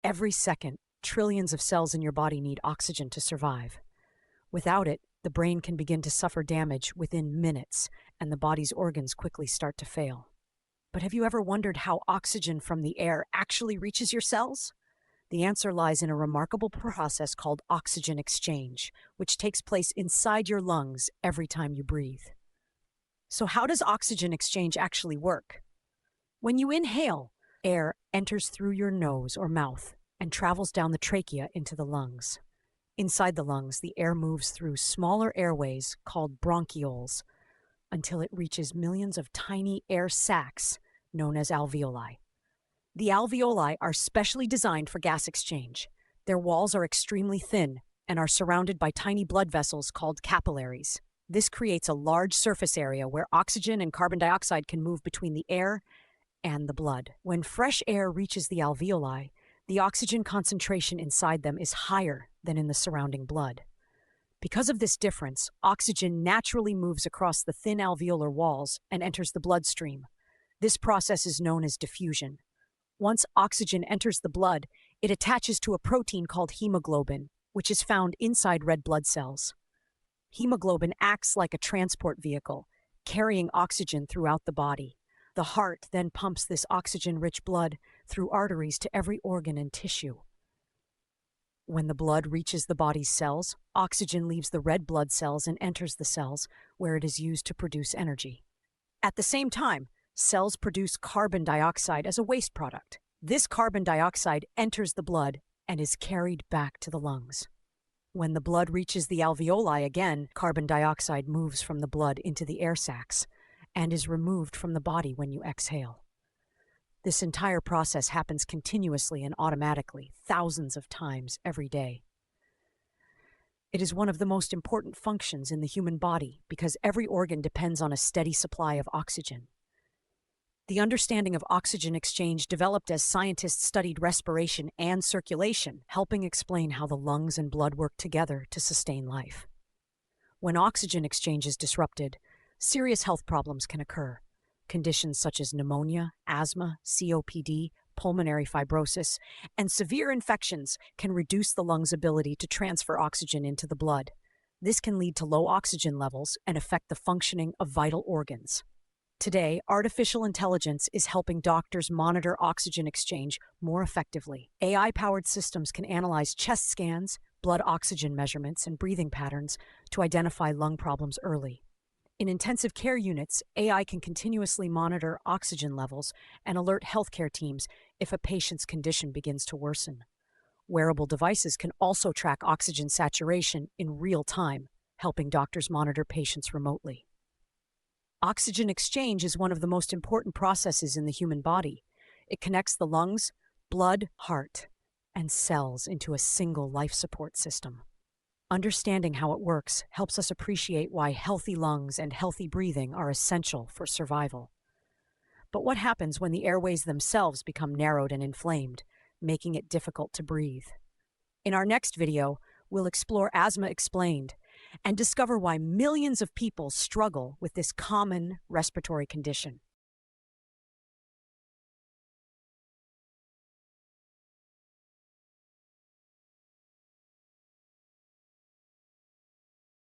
Every second, trillions of cells in your body need oxygen to survive. Without it, the brain can begin to suffer damage within minutes, and the body's organs quickly start to fail. But have you ever wondered how oxygen from the air actually reaches your cells? The answer lies in a remarkable process called oxygen exchange, which takes place inside your lungs every time you breathe. So how does oxygen exchange actually work? When you inhale, air enters through your nose or mouth and travels down the trachea into the lungs. Inside the lungs, the air moves through smaller airways called bronchioles until it reaches millions of tiny air sacs known as alveoli. The alveoli are specially designed for gas exchange. Their walls are extremely thin and are surrounded by tiny blood vessels called capillaries. This creates a large surface area where oxygen and carbon dioxide can move between the air and the blood. When fresh air reaches the alveoli, the oxygen concentration inside them is higher than in the surrounding blood. Because of this difference, oxygen naturally moves across the thin alveolar walls and enters the bloodstream. This process is known as diffusion. Once oxygen enters the blood, it attaches to a protein called hemoglobin, which is found inside red blood cells. Hemoglobin acts like a transport vehicle, carrying oxygen throughout the body. The heart then pumps this oxygen-rich blood through arteries to every organ and tissue. When the blood reaches the body's cells, oxygen leaves the red blood cells and enters the cells, where it is used to produce energy. At the same time, cells produce carbon dioxide as a waste product. This carbon dioxide enters the blood and is carried back to the lungs. When the blood reaches the alveoli again, carbon dioxide moves from the blood into the air sacs and is removed from the body when you exhale. This entire process happens continuously and automatically, thousands of times every day. It is one of the most important functions in the human body because every organ depends on a steady supply of oxygen. The understanding of oxygen exchange developed as scientists studied respiration and circulation, helping explain how the lungs and blood work together to sustain life. When oxygen exchange is disrupted, serious health problems can occur. Conditions such as pneumonia, asthma, COPD, pulmonary fibrosis, and severe infections can reduce the lungs' ability to transfer oxygen into the blood. This can lead to low oxygen levels and affect the functioning of vital organs. Today, artificial intelligence is helping doctors monitor oxygen exchange more effectively. AI-powered systems can analyze chest scans, blood oxygen measurements, and breathing patterns to identify lung problems early. In intensive care units, AI can continuously monitor oxygen levels and alert healthcare teams if a patient's condition begins to worsen. Wearable devices can also track oxygen saturation in real time, helping doctors monitor patients remotely. Oxygen exchange is one of the most important processes in the human body. It connects the lungs, blood, heart, and cells into a single life support system. Understanding how it works helps us appreciate why healthy lungs and healthy breathing are essential for survival. But what happens when the airways themselves become narrowed and inflamed, making it difficult to breathe? In our next video, we'll explore Asthma Explained and discover why millions of people struggle with this common respiratory condition.